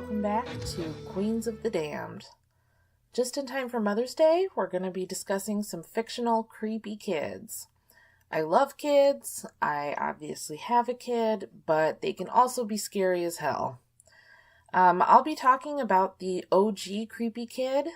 welcome back to Queens of the Damned. Just in time for Mother's Day, we're going to be discussing some fictional creepy kids. I love kids, I obviously have a kid, but they can also be scary as hell. I'll be talking about the OG creepy kid.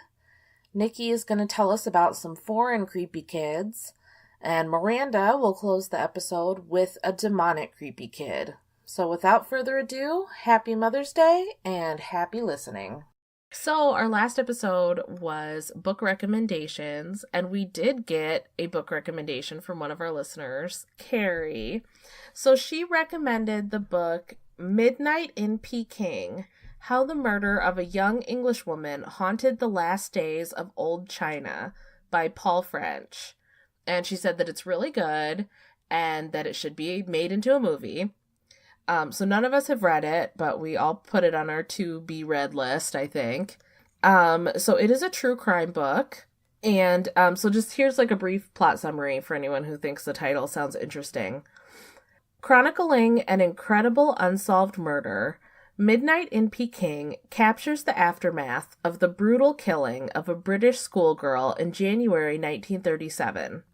Nikki is going to tell us about some foreign creepy kids, and Miranda will close the episode with a demonic creepy kid. So without further ado, happy Mother's Day and happy listening. So our last episode was book recommendations, and we did get a book recommendation from one of our listeners, Carrie. So she recommended the book Midnight in Peking, How the Murder of a Young Englishwoman Haunted the Last Days of Old China by Paul French. And she said that it's really good and that it should be made into a movie. So none of us have read it, but we all put it on our to-be-read list, I think. So it is a true crime book. And so just here's like a brief plot summary for anyone who thinks the title sounds interesting. Chronicling an incredible unsolved murder, Midnight in Peking captures the aftermath of the brutal killing of a British schoolgirl in January 1937.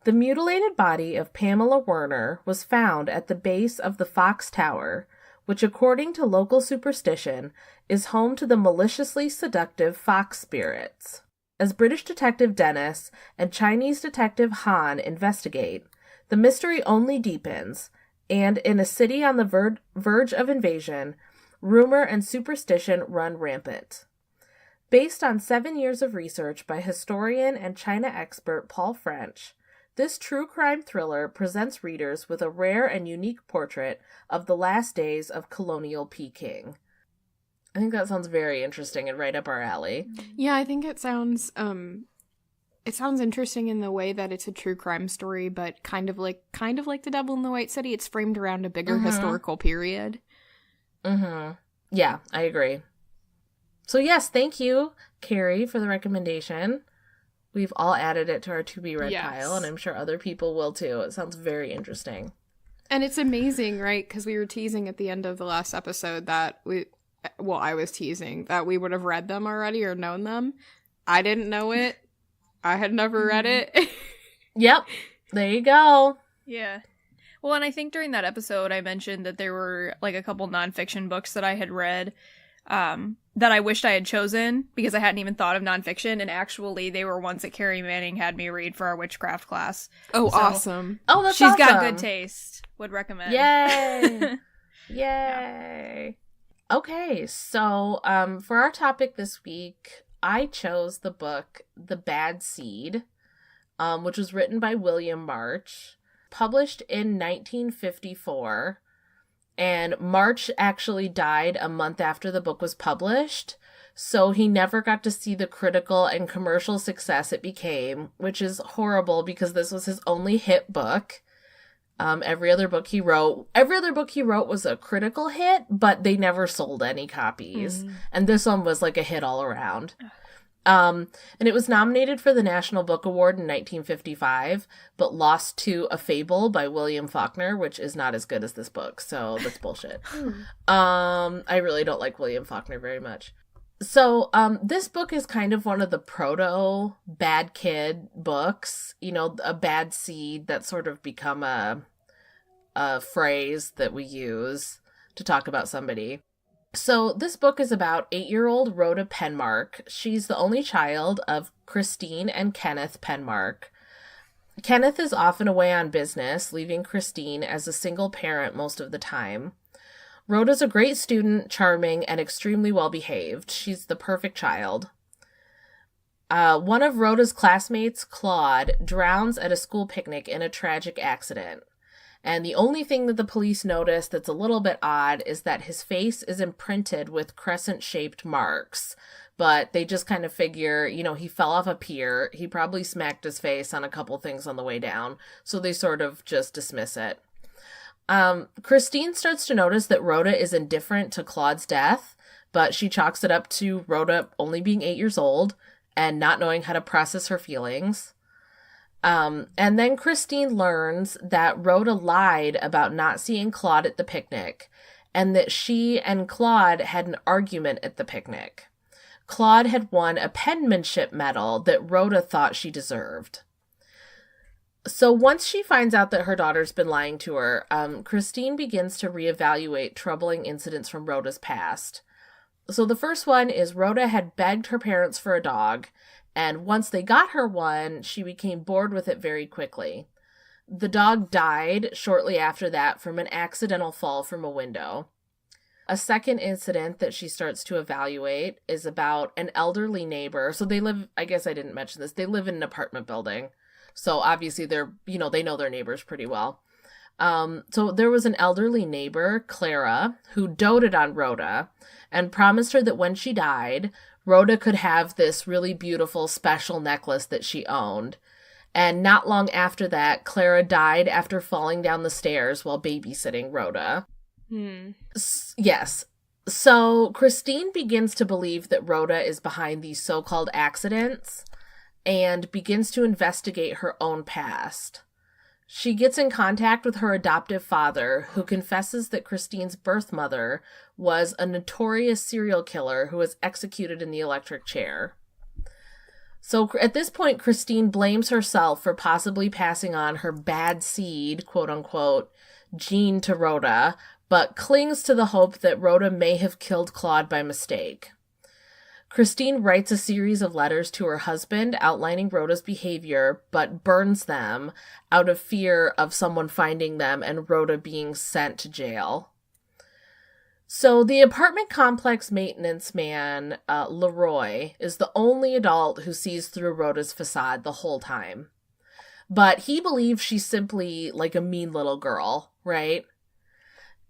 The mutilated body of Pamela Werner was found at the base of the Fox Tower, which according to local superstition is home to the maliciously seductive fox spirits. As British Detective Dennis and Chinese Detective Han investigate, the mystery only deepens, and in a city on the verge of invasion, rumor and superstition run rampant. Based on 7 years of research by historian and China expert Paul French, this true crime thriller presents readers with a rare and unique portrait of the last days of colonial Peking. I think that sounds very interesting and right up our alley. Yeah, I think it sounds interesting in the way that it's a true crime story, but kind of like The Devil in the White City. It's framed around a bigger historical period. Yeah, I agree. So yes, thank you, Carrie, for the recommendation. We've all added it to our to-be-read pile, and I'm sure other people will too. It sounds very interesting. And it's amazing, right? Because we were teasing at the end of the last episode that I was teasing that we would have read them already or known them. I didn't know it. I had never read it. Yep. There you go. Yeah. Well, and I think during that episode, I mentioned that there were like a couple nonfiction books that I had read that I wished I had chosen because I hadn't even thought of nonfiction, and actually they were ones that Carrie Manning had me read for our witchcraft class. Oh, so, awesome. Oh, that's She's awesome. got good taste. Would recommend. Yay! Yay! Yeah. Okay, so for our topic this week, I chose the book The Bad Seed, which was written by William March, published in 1954. And March actually died a month after the book was published, so he never got to see the critical and commercial success it became, which is horrible because this was his only hit book. Every other book he wrote was a critical hit, but they never sold any copies. And this one was like a hit all around. And it was nominated for the National Book Award in 1955, but lost to A Fable by William Faulkner, which is not as good as this book, so that's bullshit. I really don't like William Faulkner very much. So, this book is kind of one of the proto bad kid books, you know, a bad seed that's sort of become a phrase that we use to talk about somebody. So this book is about 8-year-old Rhoda Penmark. She's the only child of Christine and Kenneth Penmark. Kenneth is often away on business, leaving Christine as a single parent most of the time. Rhoda's a great student, charming, and extremely well-behaved. She's the perfect child. One of Rhoda's classmates, Claude, drowns at a school picnic in a tragic accident. And the only thing that the police notice that's a little bit odd is that his face is imprinted with crescent-shaped marks. But they just kind of figure, you know, he fell off a pier. He probably smacked his face on a couple things on the way down. So they sort of just dismiss it. Christine starts to notice that Rhoda is indifferent to Claude's death, but she chalks it up to Rhoda only being 8 years old and not knowing how to process her feelings. And then Christine learns that Rhoda lied about not seeing Claude at the picnic and that she and Claude had an argument at the picnic. Claude had won a penmanship medal that Rhoda thought she deserved. So once she finds out that her daughter's been lying to her, Christine begins to reevaluate troubling incidents from Rhoda's past. So the first one is Rhoda had begged her parents for a dog, and once they got her one, she became bored with it very quickly. The dog died shortly after that from an accidental fall from a window. A second incident that she starts to evaluate is about an elderly neighbor. So they live, I guess I didn't mention this, they live in an apartment building. So obviously they know their neighbors pretty well. So there was an elderly neighbor, Clara, who doted on Rhoda and promised her that when she died, Rhoda could have this really beautiful special necklace that she owned. And not long after that, Clara died after falling down the stairs while babysitting Rhoda. Yes. So Christine begins to believe that Rhoda is behind these so-called accidents and begins to investigate her own past. She gets in contact with her adoptive father, who confesses that Christine's birth mother was a notorious serial killer who was executed in the electric chair. So at this point, Christine blames herself for possibly passing on her bad seed, quote-unquote, gene to Rhoda, but clings to the hope that Rhoda may have killed Claude by mistake. Christine writes a series of letters to her husband outlining Rhoda's behavior, but burns them out of fear of someone finding them and Rhoda being sent to jail. So the apartment complex maintenance man, Leroy, is the only adult who sees through Rhoda's facade the whole time. But he believes she's simply like a mean little girl, right?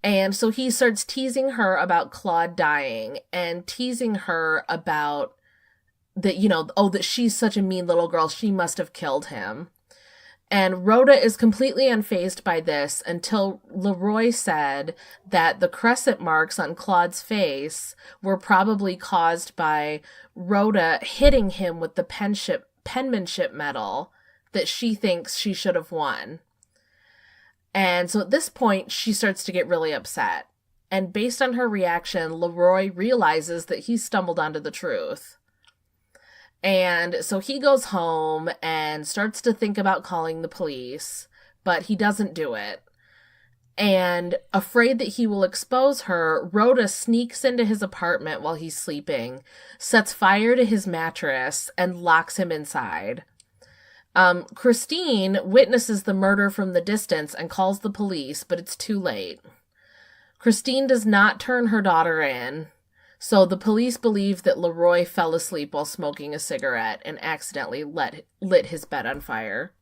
And so he starts teasing her about Claude dying and teasing her about that, that she's such a mean little girl, she must have killed him. And Rhoda is completely unfazed by this until Leroy said that the crescent marks on Claude's face were probably caused by Rhoda hitting him with the penmanship medal that she thinks she should have won. And so at this point, she starts to get really upset. And based on her reaction, Leroy realizes that he stumbled onto the truth. And so he goes home and starts to think about calling the police, but he doesn't do it. And afraid that he will expose her, Rhoda sneaks into his apartment while he's sleeping, sets fire to his mattress, and locks him inside. Christine witnesses the murder from the distance and calls the police, but it's too late. Christine does not turn her daughter in, so the police believe that Leroy fell asleep while smoking a cigarette and accidentally lit his bed on fire.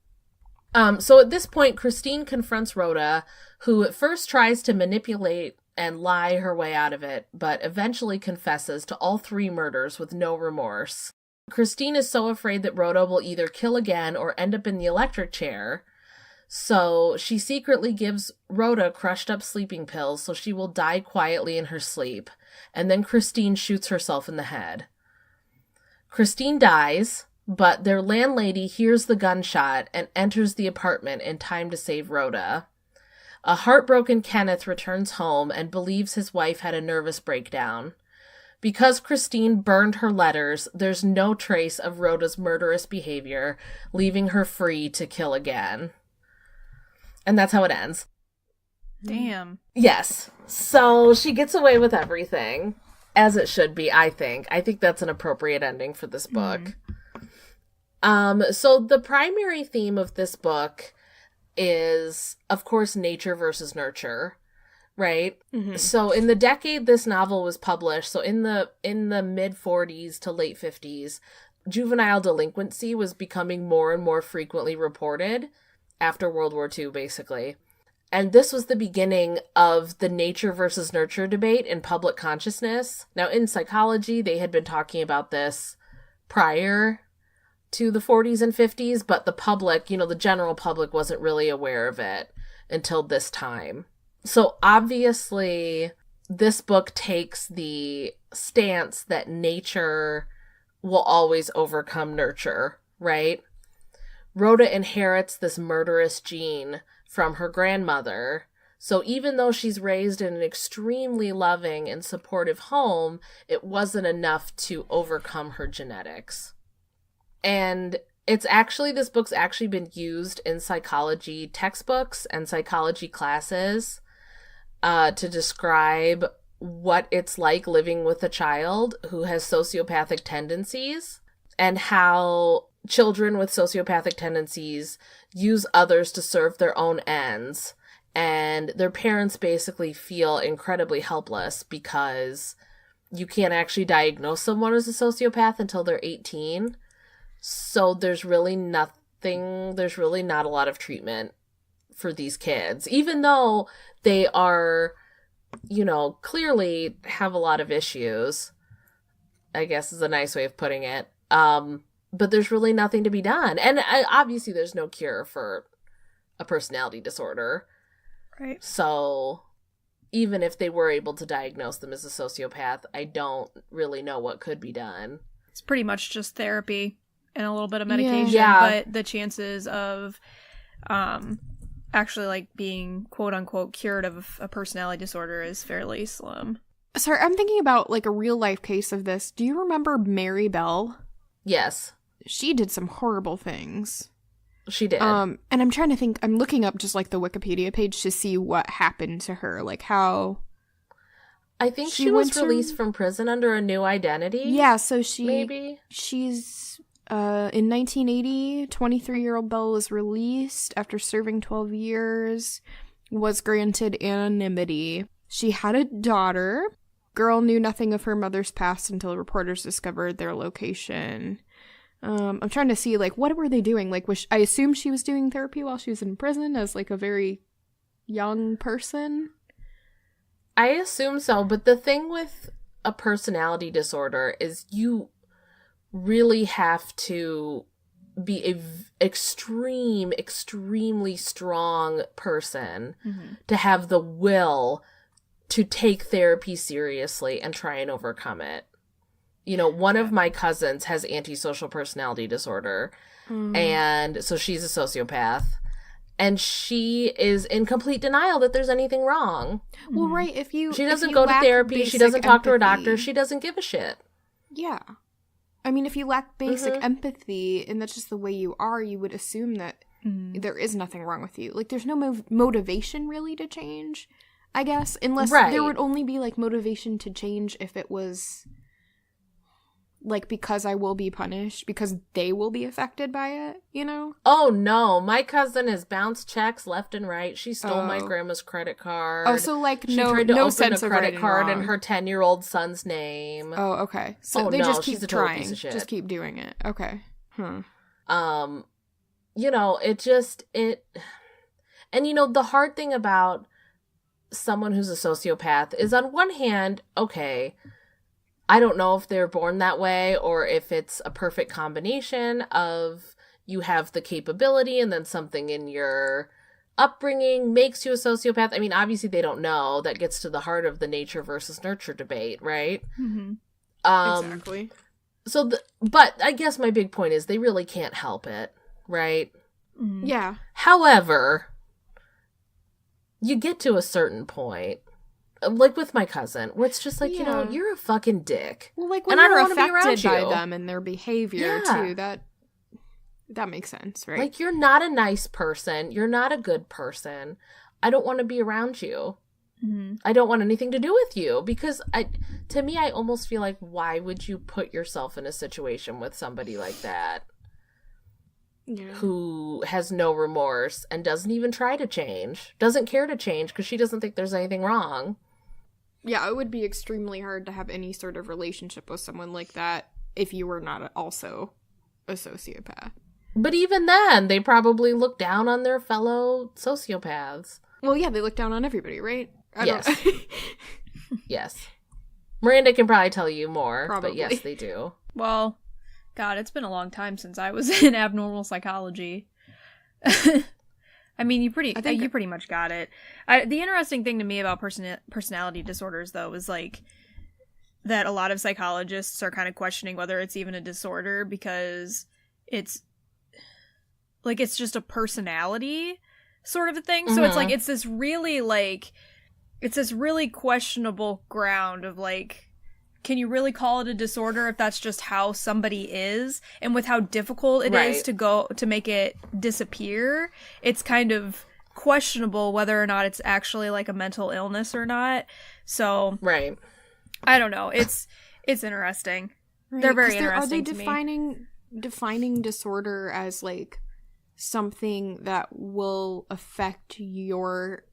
So at this point, Christine confronts Rhoda, who at first tries to manipulate and lie her way out of it, but eventually confesses to all 3 murders with no remorse. Christine is so afraid that Rhoda will either kill again or end up in the electric chair, so she secretly gives Rhoda crushed up sleeping pills so she will die quietly in her sleep, and then Christine shoots herself in the head. Christine dies, but their landlady hears the gunshot and enters the apartment in time to save Rhoda. A heartbroken Kenneth returns home and believes his wife had a nervous breakdown. Because Christine burned her letters, there's no trace of Rhoda's murderous behavior, leaving her free to kill again. And that's how it ends. Damn. Yes. So she gets away with everything, as it should be, I think. I think that's an appropriate ending for this book. So the primary theme of this book is, of course, nature versus nurture. Right? Mm-hmm. So in the decade this novel was published, so in the mid-40s to late 50s, juvenile delinquency was becoming more and more frequently reported after World War II, basically. And this was the beginning of the nature versus nurture debate in public consciousness. Now, in psychology, they had been talking about this prior to the 40s and 50s, but the public, the general public wasn't really aware of it until this time. So obviously, this book takes the stance that nature will always overcome nurture, right? Rhoda inherits this murderous gene from her grandmother, So even though she's raised in an extremely loving and supportive home, it wasn't enough to overcome her genetics. And this book's actually been used in psychology textbooks and psychology classes to describe what it's like living with a child who has sociopathic tendencies and how children with sociopathic tendencies use others to serve their own ends. And their parents basically feel incredibly helpless because you can't actually diagnose someone as a sociopath until they're 18. So there's really not a lot of treatment for these kids, even though they are, clearly have a lot of issues, I guess is a nice way of putting it. But there's really nothing to be done. And obviously there's no cure for a personality disorder. Right. So even if they were able to diagnose them as a sociopath, I don't really know what could be done. It's pretty much just therapy and a little bit of medication. Yeah. But the chances of actually being quote unquote cured of a personality disorder is fairly slim. Sorry, I'm thinking about a real life case of this. Do you remember Mary Bell? Yes. She did some horrible things. She did. And I'm trying to think, I'm looking up just the Wikipedia page to see what happened to her, how... I think she was released from prison under a new identity. Yeah, so maybe? She's, in 1980, 23-year-old Bell was released after serving 12 years, was granted anonymity. She had a daughter. Girl knew nothing of her mother's past until reporters discovered their location. I'm trying to see, what were they doing? I assume she was doing therapy while she was in prison as, a very young person. I assume so, but the thing with a personality disorder is you really have to be an extremely strong person to have the will to take therapy seriously and try and overcome it. One of my cousins has antisocial personality disorder, and so she's a sociopath. And she is in complete denial that there's anything wrong. Well, right, she doesn't go to therapy, she doesn't talk to her doctor, she doesn't give a shit. Yeah. I mean, if you lack basic empathy, and that's just the way you are, you would assume that there is nothing wrong with you. There's no motivation, really, to change, I guess. Unless there would only be, motivation to change if it was... because I will be punished, because they will be affected by it, Oh, no. My cousin has bounced checks left and right. She stole my grandma's credit card. Oh, so, she tried to open a credit card in her 10-year-old son's name. Oh, okay. So they just keep trying. Just keep doing it. Okay. And, the hard thing about someone who's a sociopath is, on one hand, okay, I don't know if they're born that way or if it's a perfect combination of you have the capability and then something in your upbringing makes you a sociopath. I mean, obviously they don't know. That gets to the heart of the nature versus nurture debate, right? Mm-hmm. Exactly. So, but I guess my big point is they really can't help it, right? Mm-hmm. Yeah. However, you get to a certain point, with my cousin, where it's just you're a fucking dick. Well, when you're affected by them and their behavior, too, that makes sense, right? You're not a nice person. You're not a good person. I don't want to be around you. Mm-hmm. I don't want anything to do with you, because to me, I almost feel like, why would you put yourself in a situation with somebody like that? Yeah. Who has no remorse and doesn't even try to change, doesn't care to change because she doesn't think there's anything wrong. Yeah, it would be extremely hard to have any sort of relationship with someone like that if you were not also a sociopath. But even then, they probably look down on their fellow sociopaths. Well, yeah, they look down on everybody, right? Yes. Yes. Miranda can probably tell you more, probably. But yes, they do. Well, God, it's been a long time since I was in abnormal psychology. I mean, you pretty much got it. The interesting thing to me about personality disorders, though, is that a lot of psychologists are kind of questioning whether it's even a disorder, because it's just a personality sort of a thing. So it's like, it's this really questionable ground of like, can you really call it a disorder if that's just how somebody is? And with how difficult it is to make it disappear, it's kind of questionable whether or not it's actually like a mental illness or not. So I don't know. It's interesting. Right. They're very interesting. Are they defining disorder as like something that will affect your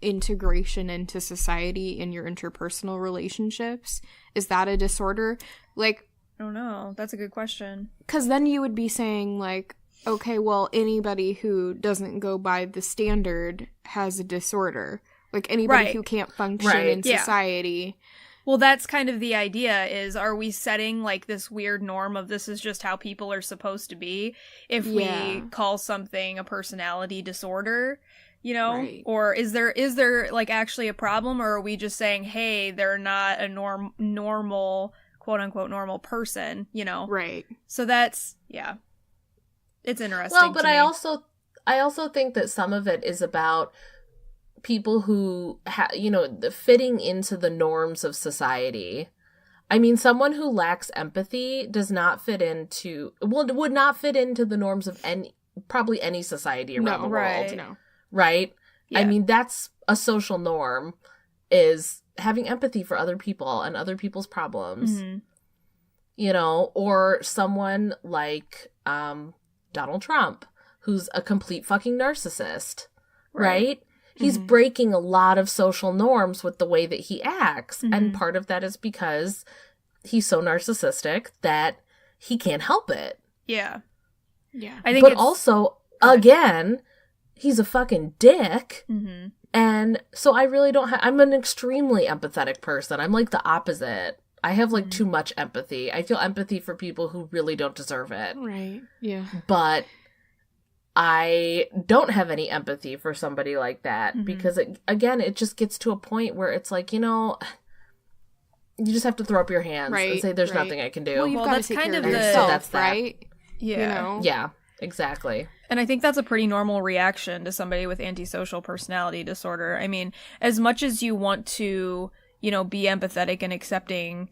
integration into society in your interpersonal relationships? Is that a disorder? Like, I don't know. That's a good question. Because then you would be saying like, okay, well, anybody who doesn't go by the standard has a disorder. Like anybody who can't function in society. Well, that's kind of the idea is, are we setting like this weird norm of this is just how people are supposed to be if we call something a personality disorder, you know? Right. Or is there like actually a problem, or are we just saying, hey, they're not a normal, quote unquote, normal person, you know? Right. So that's, it's interesting. Well, but I also think that some of it is about people who, fitting into the norms of society. I mean, someone who lacks empathy does not fit into, would not fit into the norms of probably any society around the world. No. Right? Yeah. I mean, that's a social norm, is having empathy for other people and other people's problems. Mm-hmm. You know, or someone like Donald Trump, who's a complete fucking narcissist, right? He's breaking a lot of social norms with the way that he acts. Mm-hmm. And part of that is because he's so narcissistic that he can't help it. Yeah. Yeah. But also, again, he's a fucking dick. Mm-hmm. And so I really don't I'm an extremely empathetic person. I'm like the opposite. I have like too much empathy. I feel empathy for people who really don't deserve it. Right. Yeah. But I don't have any empathy for somebody like that because, it just gets to a point where it's like, you just have to throw up your hands and say there's nothing I can do. Well, you've got to take care of yourself, right? Yeah. You know? Yeah, exactly. And I think that's a pretty normal reaction to somebody with antisocial personality disorder. I mean, as much as you want to, be empathetic and accepting,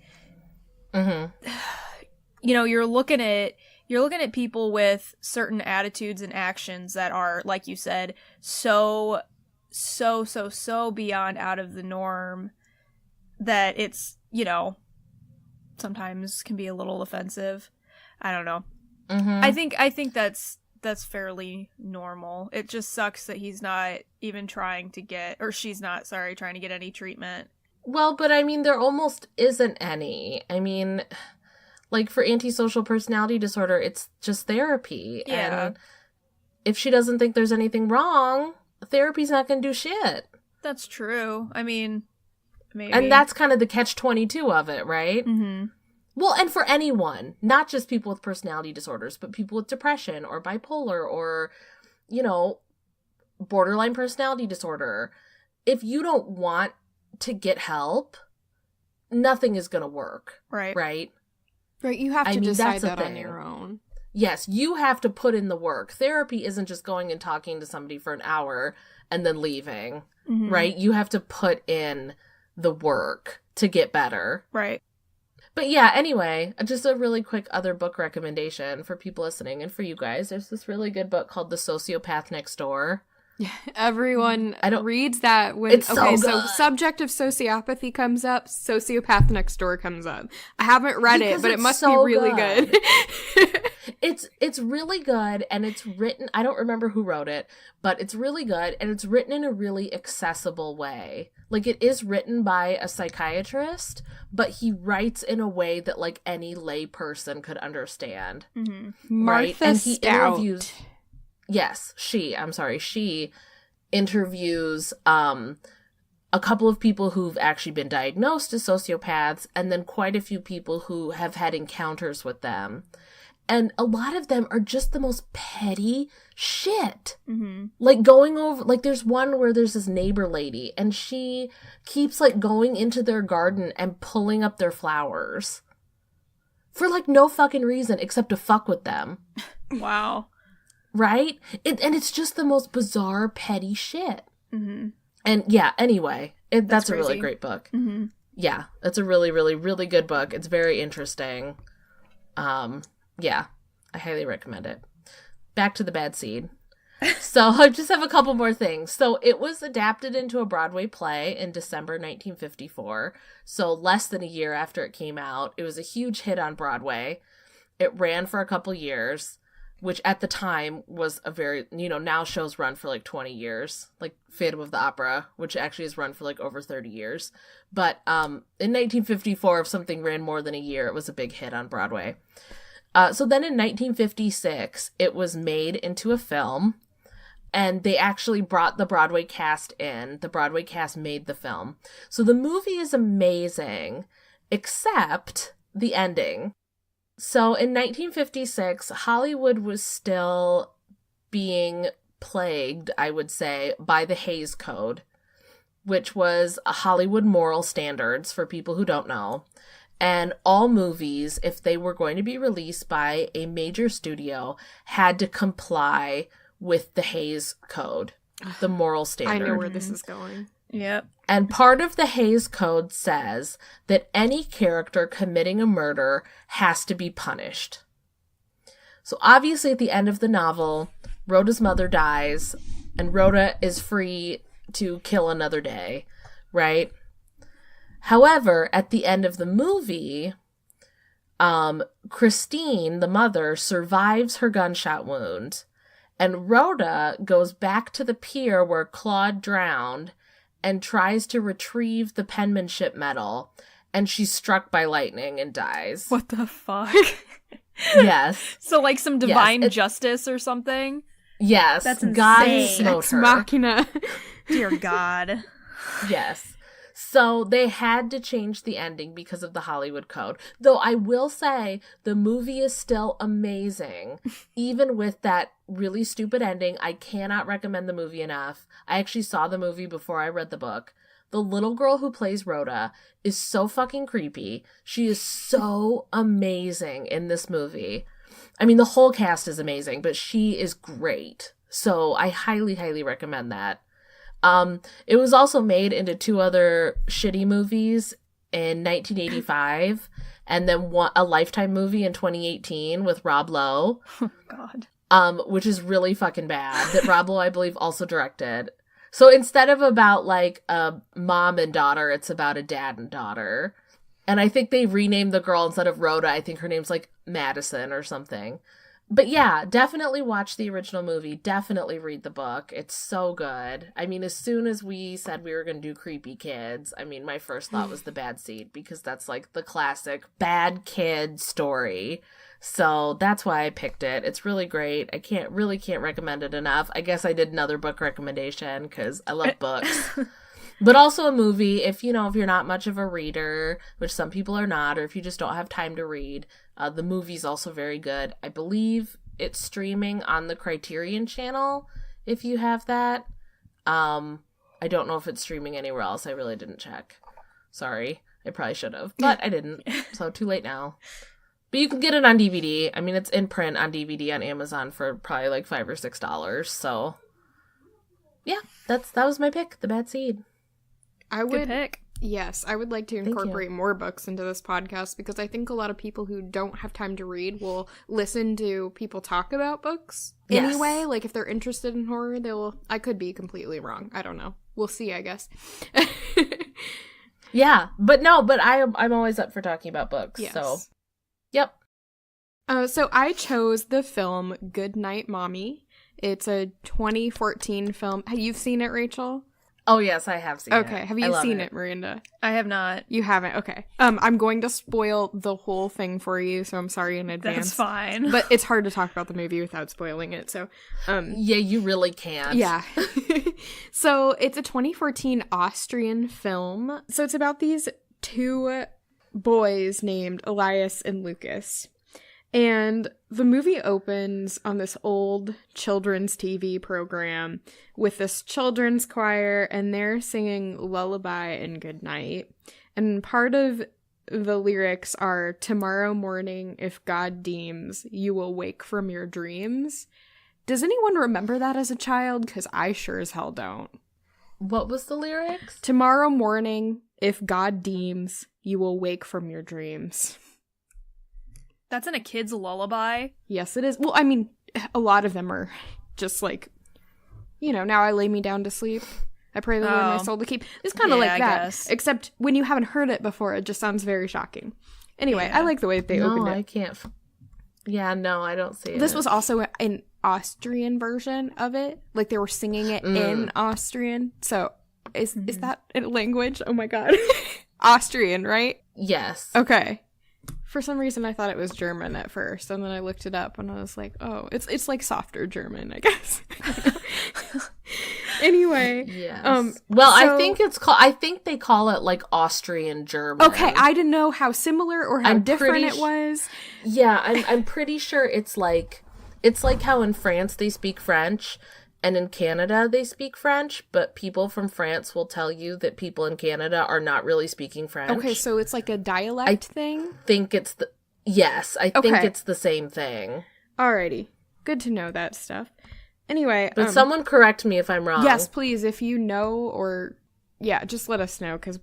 you're looking at people with certain attitudes and actions that are, like you said, so beyond out of the norm that it's, sometimes can be a little offensive. I don't know. Mm-hmm. I think that's fairly normal. It just sucks that he's not even trying to get any treatment. Well, but I mean, there almost isn't any. I mean, like for antisocial personality disorder, it's just therapy. Yeah. And if she doesn't think there's anything wrong, therapy's not going to do shit. That's true. I mean, maybe. And that's kind of the catch-22 of it, right? Mm-hmm. Well, and for anyone, not just people with personality disorders, but people with depression or bipolar or, borderline personality disorder. If you don't want to get help, nothing is going to work. Right. Right? Right, you have to decide that on your own. Yes, you have to put in the work. Therapy isn't just going and talking to somebody for an hour and then leaving, right? You have to put in the work to get better. Right. But yeah, anyway, just a really quick other book recommendation for people listening and for you guys. There's this really good book called The Sociopath Next Door. Everyone reads that when so subject of sociopathy comes up, Sociopath Next Door comes up. I haven't read it, but it must be really good. It's really good, and it's written, I don't remember who wrote it, but it's really good, and it's written in a really accessible way. Like, it is written by a psychiatrist, but he writes in a way that like any lay person could understand. Mm-hmm. Martha Stout. She interviews a couple of people who've actually been diagnosed as sociopaths, and then quite a few people who have had encounters with them. And a lot of them are just the most petty shit. Mm-hmm. Like going over, like there's one where there's this neighbor lady, and she keeps like going into their garden and pulling up their flowers. For like no fucking reason except to fuck with them. Wow. right? And it's just the most bizarre, petty shit. Mm-hmm. And yeah, anyway, that's a really crazy. great book. Mm-hmm. Yeah, it's a really, really, really good book. It's very interesting. Yeah, I highly recommend it. Back to The Bad Seed. So I just have a couple more things. So it was adapted into a Broadway play in December 1954. So less than a year after it came out. It was a huge hit on Broadway. It ran for a couple years, which at the time was a very, now shows run for like 20 years, like Phantom of the Opera, which actually has run for like over 30 years. But in 1954, if something ran more than a year, it was a big hit on Broadway. So then in 1956, it was made into a film, and they actually brought the Broadway cast in. The Broadway cast made the film. So the movie is amazing, except the ending. So in 1956, Hollywood was still being plagued, I would say, by the Hays Code, which was a Hollywood moral standards for people who don't know. And all movies, if they were going to be released by a major studio, had to comply with the Hays Code, the moral standard. I know where this is going. Yep. And part of the Hays Code says that any character committing a murder has to be punished. So obviously at the end of the novel, Rhoda's mother dies, and Rhoda is free to kill another day, right? However, at the end of the movie, Christine, the mother, survives her gunshot wound, and Rhoda goes back to the pier where Claude drowned and tries to retrieve the penmanship medal, and she's struck by lightning and dies. What the fuck? Yes. So like some divine justice or something? Yes. That's God insane. smote Ex her. machina. Dear God. Yes. So they had to change the ending because of the Hollywood Code. Though I will say the movie is still amazing. Even with that really stupid ending, I cannot recommend the movie enough. I actually saw the movie before I read the book. The little girl who plays Rhoda is so fucking creepy. She is so amazing in this movie. I mean, the whole cast is amazing, but she is great. So I highly, highly recommend that. It was also made into 2 other shitty movies in 1985, and then a Lifetime movie in 2018 with Rob Lowe. Oh, God. Which is really fucking bad, that Rob Lowe, I believe, also directed. So instead of about, like, a mom and daughter, it's about a dad and daughter. And I think they renamed the girl, instead of Rhoda, I think her name's, like, Madison or something. But yeah, definitely watch the original movie. Definitely read the book. It's so good. I mean, as soon as we said we were going to do creepy kids, I mean, my first thought was The Bad Seed, because that's like the classic bad kid story. So that's why I picked it. It's really great. I can't recommend it enough. I guess I did another book recommendation because I love books. But also a movie, if you're not much of a reader, which some people are not, or if you just don't have time to read, the movie's also very good. I believe it's streaming on the Criterion channel, if you have that. I don't know if it's streaming anywhere else. I really didn't check. Sorry. I probably should have, but I didn't. So too late now. But you can get it on DVD. I mean, it's in print on DVD on Amazon for probably like $5 or $6. So yeah, that was my pick, The Bad Seed. Good pick. Yes, I would like to incorporate more books into this podcast, because I think a lot of people who don't have time to read will listen to people talk about books anyway. Like, if they're interested in horror, I could be completely wrong. I don't know. We'll see, I guess. Yeah, but I'm always up for talking about books. Yes. So, yep. So I chose the film Good Night, Mommy. It's a 2014 film. Have you seen it, Rachel? Oh, yes, I have seen it. Okay, have you seen it, Miranda? I have not. You haven't? Okay. I'm going to spoil the whole thing for you, so I'm sorry in advance. That's fine. But it's hard to talk about the movie without spoiling it, so... yeah, you really can't. Yeah. So, it's a 2014 Austrian film. So, it's about these 2 boys named Elias and Lucas. And the movie opens on this old children's TV program with this children's choir, and they're singing Lullaby and Goodnight. And part of the lyrics are, "Tomorrow morning, if God deems, you will wake from your dreams." Does anyone remember that as a child? Because I sure as hell don't. What was the lyrics? Tomorrow morning, if God deems, you will wake from your dreams. That's in a kid's lullaby. Yes, it is. Well, I mean, a lot of them are just like, now I lay me down to sleep. I pray the Lord my soul to keep. It's kind of like that. I guess. Except when you haven't heard it before, it just sounds very shocking. Anyway, I like the way that they opened it. I can't. Yeah, no, I don't see it. This was also an Austrian version of it. Like, they were singing it in Austrian. So, is that a language? Oh my god. Austrian, right? Yes. Okay. For some reason, I thought it was German at first, and then I looked it up, and I was like, oh, it's like softer German, I guess. Anyway. Yes. I think they call it, like, Austrian German. Okay, I didn't know how similar or how different it was. Yeah, I'm pretty sure it's like how in France they speak French, and in Canada they speak French, but people from France will tell you that people in Canada are not really speaking French. Okay, so it's like a dialect thing? I think it's think it's the same thing. Alrighty. Good to know that stuff. Anyway. But someone correct me if I'm wrong. Yes, please, if you know, or, just let us know, because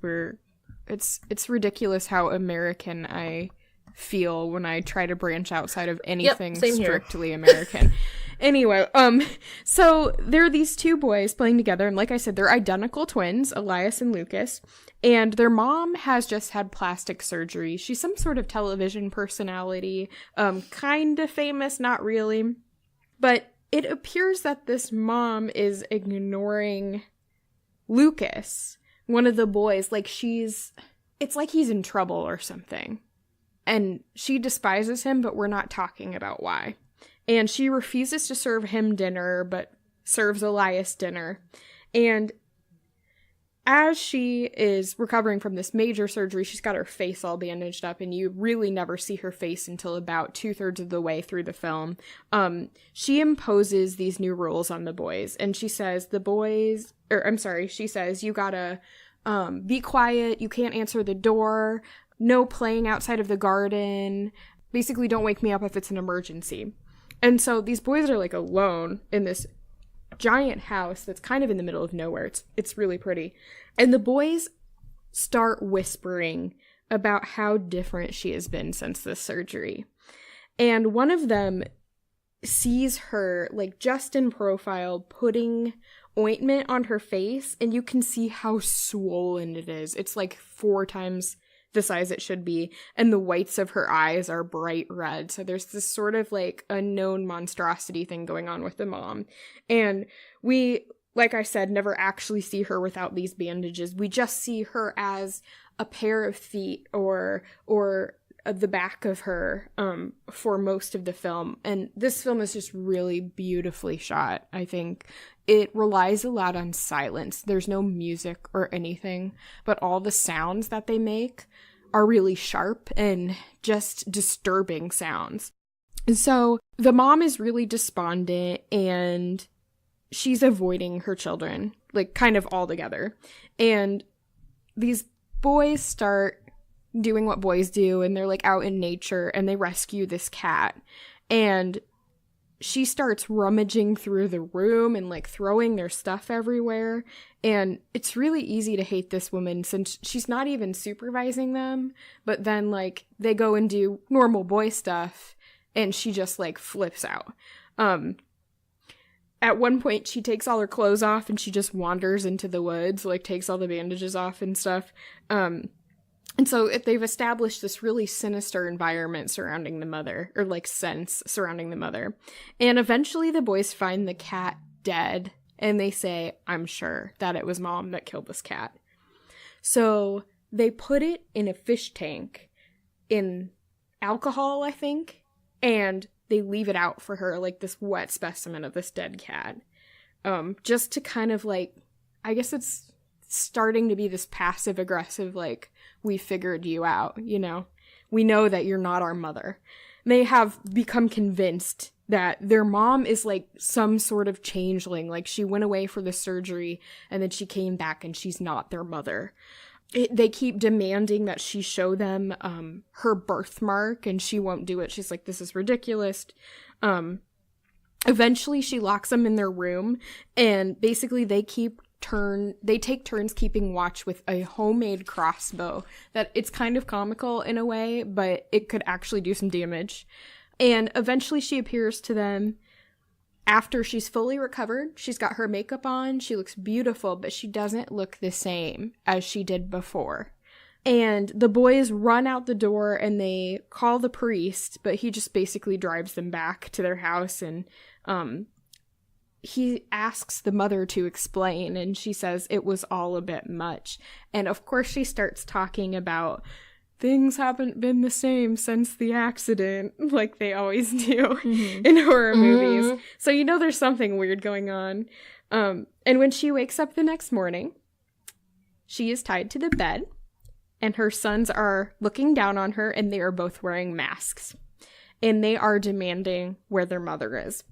it's ridiculous how American I feel when I try to branch outside of anything strictly American. Anyway, so there are these two boys playing together, and like I said, they're identical twins, Elias and Lucas, and their mom has just had plastic surgery. She's some sort of television personality, kind of famous, not really, but it appears that this mom is ignoring Lucas, one of the boys, like it's like he's in trouble or something, and she despises him, but we're not talking about why. And she refuses to serve him dinner, but serves Elias dinner. And as she is recovering from this major surgery, she's got her face all bandaged up, and you really never see her face until about 2/3 of the way through the film. She imposes these new rules on the boys, and she says, she says, you gotta be quiet, you can't answer the door, no playing outside of the garden, basically don't wake me up if it's an emergency. And so these boys are, like, alone in this giant house that's kind of in the middle of nowhere. It's really pretty. And the boys start whispering about how different she has been since this surgery. And one of them sees her, like, just in profile, putting ointment on her face, and you can see how swollen it is. It's, like, 4 times the size it should be, and the whites of her eyes are bright red. So there's this sort of, like, unknown monstrosity thing going on with the mom. And we, like I said, never actually see her without these bandages. We just see her as a pair of feet or the back of her for most of the film. And this film is just really beautifully shot. I think it relies a lot on silence. There's no music or anything, but all the sounds that they make are really sharp and just disturbing sounds. And so the mom is really despondent, and she's avoiding her children, like, kind of altogether. And these boys start doing what boys do, and they're, like, out in nature, and they rescue this cat. And she starts rummaging through the room and, like, throwing their stuff everywhere. And it's really easy to hate this woman since she's not even supervising them. But then, like, they go and do normal boy stuff, and she just, like, flips out. At one point, she takes all her clothes off, and she just wanders into the woods, like, takes all the bandages off and stuff. And so they've established this really sinister environment surrounding the mother, or, like, sense surrounding the mother. And eventually the boys find the cat dead, and they say, I'm sure that it was Mom that killed this cat. So they put it in a fish tank in alcohol, I think, and they leave it out for her, like, this wet specimen of this dead cat. Just to kind of, like, I guess it's starting to be this passive-aggressive, like, we figured you out, you know? We know that you're not our mother. They have become convinced that their mom is, like, some sort of changeling. Like, she went away for the surgery, and then she came back, and she's not their mother. They keep demanding that she show them her birthmark, and she won't do it. She's like, this is ridiculous. Eventually, she locks them in their room, and basically they take turns keeping watch with a homemade crossbow that it's kind of comical in a way, but it could actually do some damage. And eventually she appears to them after she's fully recovered. She's got her makeup on, she looks beautiful, but she doesn't look the same as she did before. And the boys run out the door and they call the priest, but he just basically drives them back to their house, and he asks the mother to explain, and she says it was all a bit much. And of course she starts talking about things haven't been the same since the accident, like they always do in horror movies. So you know there's something weird going on. And when she wakes up the next morning, she is tied to the bed, and her sons are looking down on her, and they are both wearing masks. And they are demanding where their mother is.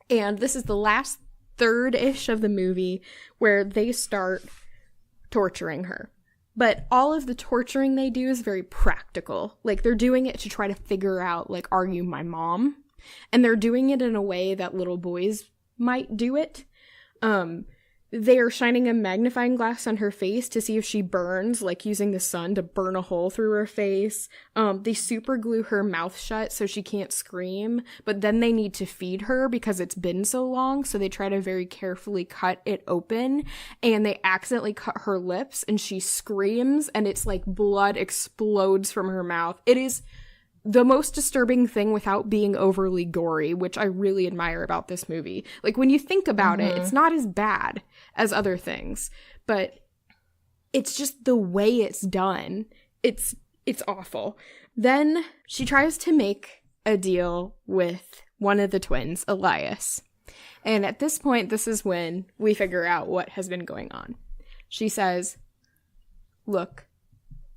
And this is the last third-ish of the movie where they start torturing her. But all of the torturing they do is very practical. Like, they're doing it to try to figure out, like, are you my mom? And they're doing it in a way that little boys might do it. They are shining a magnifying glass on her face to see if she burns, like using the sun to burn a hole through her face. They super glue her mouth shut so she can't scream, but then they need to feed her because it's been so long, so they try to very carefully cut it open, and they accidentally cut her lips, and she screams, and it's like blood explodes from her mouth. It is the most disturbing thing without being overly gory, which I really admire about this movie. Like, when you think about it, it's not as bad as other things, but it's just the way it's done. It's awful. Then she tries to make a deal with one of the twins, Elias. And at this point, this is when we figure out what has been going on. She says, "Look,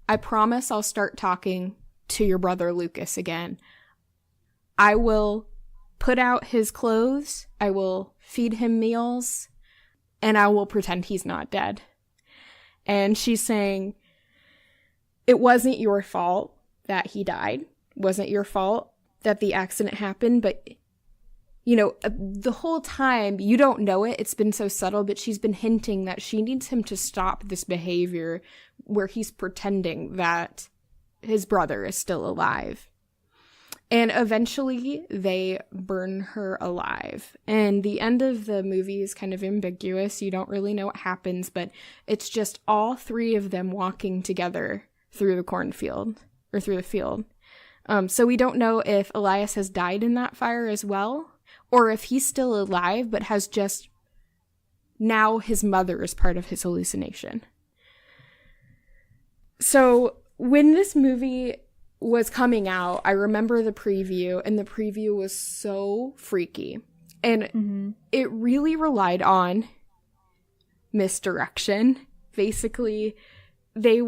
I promise I'll start talking to your brother Lucas again. I will put out his clothes, I will feed him meals, and I will pretend he's not dead." And she's saying, it wasn't your fault that he died. It wasn't your fault that the accident happened, but, you know, the whole time, you don't know it, it's been so subtle, but she's been hinting that she needs him to stop this behavior where he's pretending that his brother is still alive. And eventually they burn her alive. And the end of the movie is kind of ambiguous. You don't really know what happens, but it's just all three of them walking together through the cornfield, or through the field. So we don't know if Elias has died in that fire as well, or if he's still alive, but has just, now his mother is part of his hallucination. So when this movie was coming out, I remember the preview, and the preview was so freaky. And it really relied on misdirection. Basically, they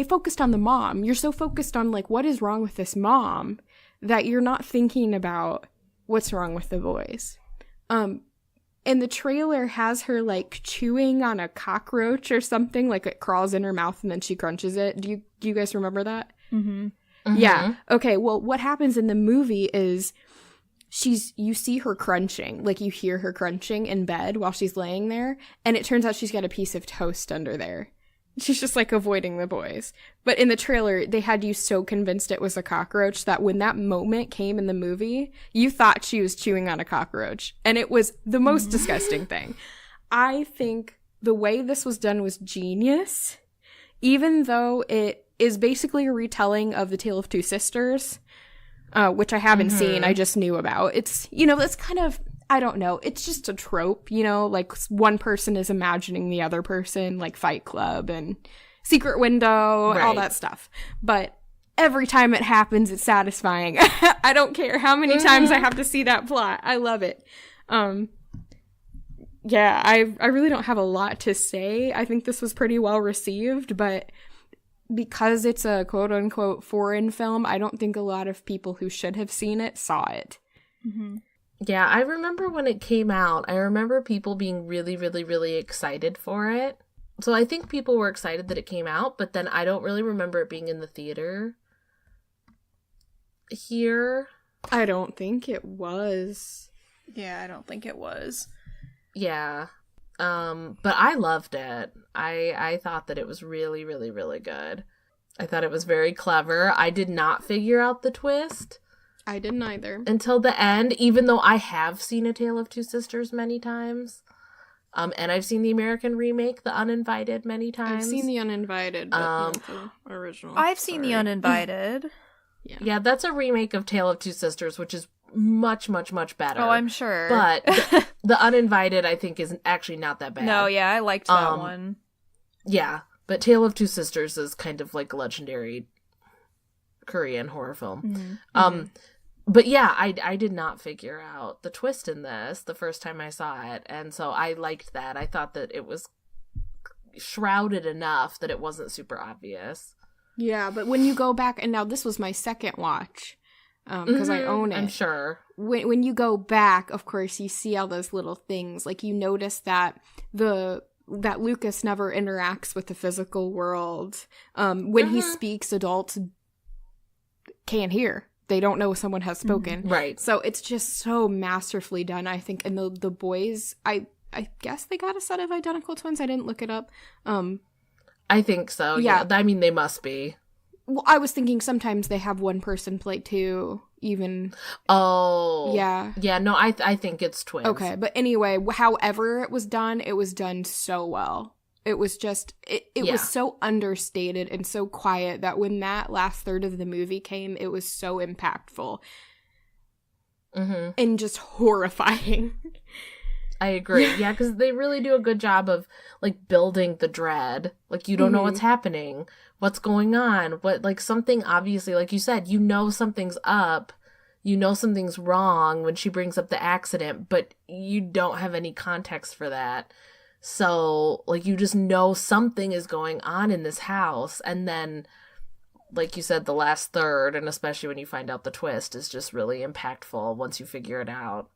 focused on the mom. You're so focused on, like, what is wrong with this mom that you're not thinking about what's wrong with the boys. And the trailer has her, like, chewing on a cockroach or something, like it crawls in her mouth and then she crunches it. Do you guys remember that? Yeah. Okay, well, what happens in the movie is you see her crunching, like you hear her crunching in bed while she's laying there, and it turns out she's got a piece of toast under there. She's just, like, avoiding the boys. But in the trailer, they had you so convinced it was a cockroach that when that moment came in the movie, you thought she was chewing on a cockroach. And it was the most disgusting thing. I think the way this was done was genius, even though it is basically a retelling of The Tale of Two Sisters, which I haven't seen, I just knew about. It's, you know, it's kind of, I don't know, it's just a trope, you know, like one person is imagining the other person, like Fight Club and Secret Window, all that stuff. But every time it happens, it's satisfying. I don't care how many times I have to see that plot. I love it. Yeah, I really don't have a lot to say. I think this was pretty well received, but because it's a quote-unquote foreign film, I don't think a lot of people who should have seen it saw it. Yeah, I remember when it came out, I remember people being really, really, really excited for it. So I think people were excited that it came out, but then I don't really remember it being in the theater here. I don't think it was. Yeah, I don't think it was. Yeah. But I loved it. I thought that it was really, really, really good. I thought it was very clever. I did not figure out the twist. I didn't either. Until the end, even though I have seen A Tale of Two Sisters many times. And I've seen the American remake, The Uninvited, many times. I've seen The Uninvited, but not the original. I've seen The Uninvited. Yeah, that's a remake of Tale of Two Sisters, which is much, much, much better. Oh, I'm sure. But the Uninvited, I think, is actually not that bad. No, yeah, I liked that one. Yeah, but Tale of Two Sisters is kind of like a legendary Korean horror film. Mm-hmm. But yeah, I did not figure out the twist in this the first time I saw it, and so I liked that. I thought that it was shrouded enough that it wasn't super obvious. Yeah, but when you go back, and now this was my second watch, because I own it. I'm sure. When you go back, of course, you see all those little things. Like, you notice that that Lucas never interacts with the physical world. When he speaks, adults can't hear. They don't know someone has spoken. Right. So it's just so masterfully done, I think. And the boys, I guess they got a set of identical twins. I didn't look it up. I think so. Yeah. I mean, they must be. Well, I was thinking sometimes they have one person play two, even. Oh. Yeah. Yeah, no, I think it's twins. Okay, but anyway, however it was done so well. It was just, it was so understated and so quiet that when that last third of the movie came, it was so impactful. And just horrifying. I agree. Yeah, because they really do a good job of, like, building the dread. Like, you don't know what's happening, what's going on, something obviously, like you said, you know something's up, you know something's wrong when she brings up the accident, but you don't have any context for that. So, like, you just know something is going on in this house, and then, like you said, the last third, and especially when you find out the twist, is just really impactful once you figure it out.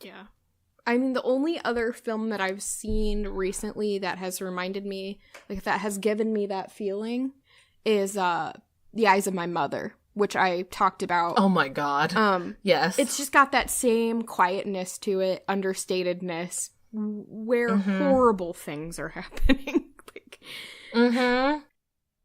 Yeah. I mean, the only other film that I've seen recently that has reminded me, like, that has given me that feeling is The Eyes of My Mother, which I talked about. Oh my god. Yes. It's just got that same quietness to it, understatedness, where horrible things are happening. I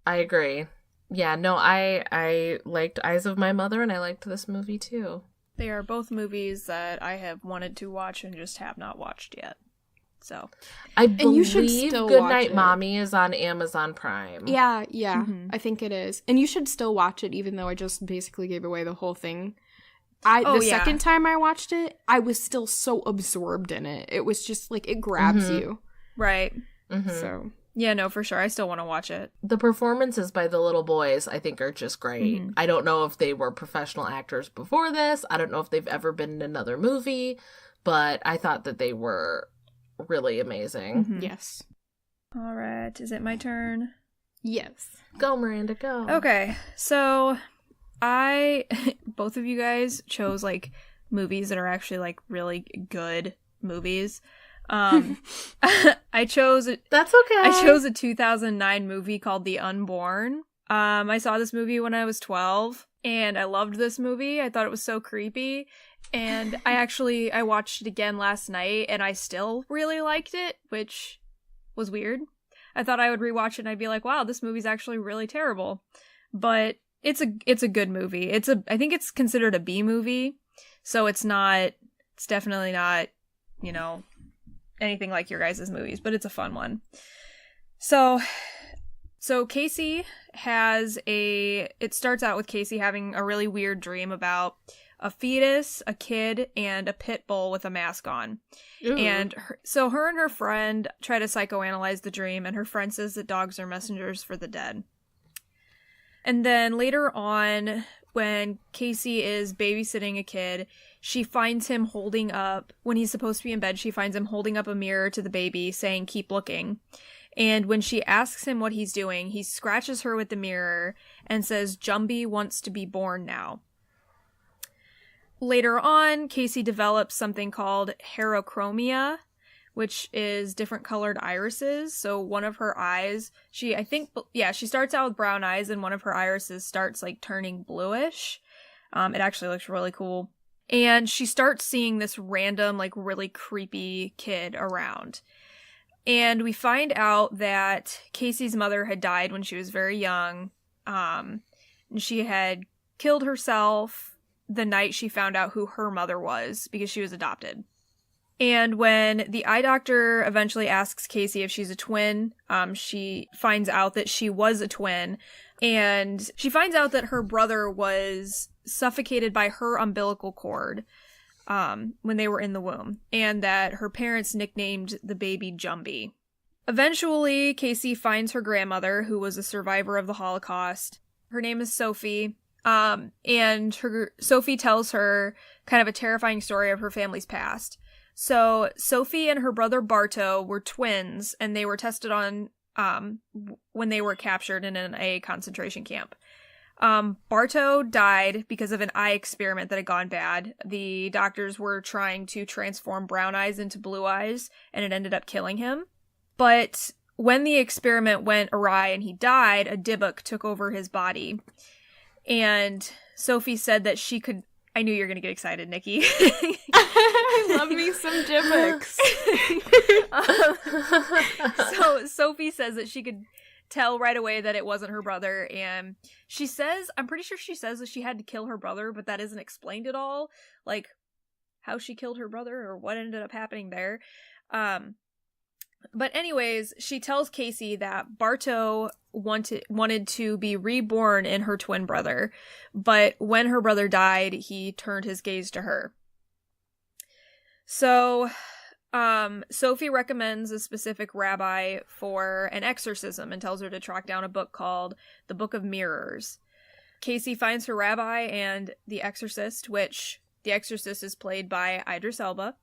agree. Yeah, no, I liked Eyes of My Mother, and I liked this movie too. They are both movies that I have wanted to watch and just have not watched yet. So I believe you should still Goodnight Mommy is on Amazon Prime. Yeah, I think it is. And you should still watch it, even though I just basically gave away the whole thing. The second time I watched it, I was still so absorbed in it. It was just like, it grabs you. Right. So yeah, no, for sure. I still want to watch it. The performances by the little boys, I think, are just great. I don't know if they were professional actors before this. I don't know if they've ever been in another movie, but I thought that they were really amazing. Yes. All right. Is it my turn? Yes. Go, Miranda, go. Okay. So both of you guys chose, like, movies that are actually, like, really good movies. I chose That's okay. I chose a 2009 movie called The Unborn. I saw this movie when I was 12, and I loved this movie. I thought it was so creepy, and I watched it again last night, and I still really liked it, which was weird. I thought I would rewatch it and I'd be like, wow, this movie's actually really terrible. But it's a good movie. I think it's considered a B movie, so it's definitely not, anything like your guys' movies, but it's a fun one. So Casey it starts out with Casey having a really weird dream about a fetus, a kid, and a pit bull with a mask on. Ooh. And her and her friend try to psychoanalyze the dream, and her friend says that dogs are messengers for the dead. And then later on, when Casey is babysitting a kid, she finds him holding up, when he's supposed to be in bed, she finds him holding up a mirror to the baby saying, "Keep looking." And when she asks him what he's doing, he scratches her with the mirror and says, "Jumby wants to be born now." Later on, Casey develops something called heterochromia, which is different colored irises. So one of her eyes, she starts out with brown eyes, and one of her irises starts, like, turning bluish. It actually looks really cool. And she starts seeing this random, like, really creepy kid around. And we find out that Casey's mother had died when she was very young. And she had killed herself the night she found out who her mother was because she was adopted. And when the eye doctor eventually asks Casey if she's a twin, she finds out that she was a twin. And she finds out that her brother was suffocated by her umbilical cord when they were in the womb, and that her parents nicknamed the baby Jumbie. Eventually, Casey finds her grandmother, who was a survivor of the Holocaust. Her name is Sophie, and Sophie tells her kind of a terrifying story of her family's past. So Sophie and her brother Barto were twins, and they were tested on when they were captured in a concentration camp. Barto died because of an eye experiment that had gone bad. The doctors were trying to transform brown eyes into blue eyes, and it ended up killing him. But when the experiment went awry and he died, a Dybbuk took over his body. And Sophie said that she could... I knew you were going to get excited, Nikki. I love me some Dybbuks. So Sophie says that she could tell right away that it wasn't her brother, and she says, I'm pretty sure she says that she had to kill her brother, but that isn't explained at all, like how she killed her brother or what ended up happening there. But anyways, she tells Casey that Barto wanted to be reborn in her twin brother, but when her brother died, he turned his gaze to her. So Sophie recommends a specific rabbi for an exorcism and tells her to track down a book called The Book of Mirrors. Casey finds her rabbi and the exorcist, which the exorcist is played by Idris Elba.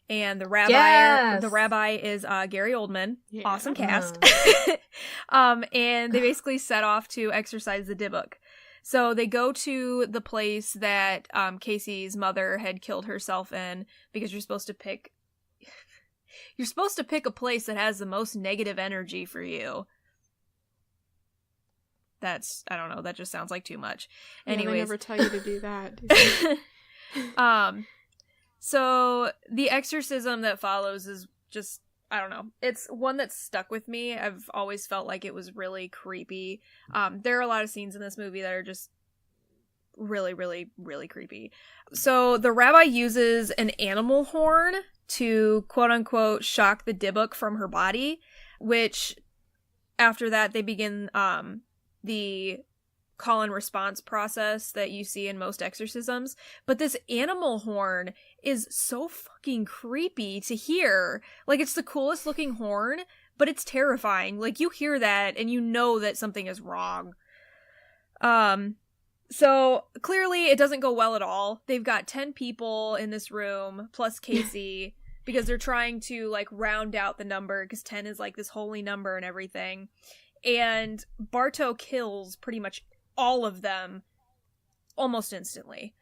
And the rabbi is Gary Oldman. Yeah. Awesome cast. And they basically set off to exorcise the Dybbuk. So they go to the place that Casey's mother had killed herself in, because you're supposed to pick a place that has the most negative energy for you. That's, I don't know, that just sounds like too much. Yeah, anyways, they never tell you to do that. So the exorcism that follows is just, I don't know, it's one that's stuck with me. I've always felt like it was really creepy. There are a lot of scenes in this movie that are just really, really, really creepy. So the rabbi uses an animal horn to quote-unquote shock the Dybbuk from her body, which after that they begin the call and response process that you see in most exorcisms. But this animal horn is so fucking creepy to hear. Like, it's the coolest looking horn, but it's terrifying. Like, you hear that and you know that something is wrong. So clearly it doesn't go well at all. They've got 10 people in this room plus Casey because they're trying to like round out the number, because 10 is like this holy number and everything. And Barto kills pretty much all of them almost instantly.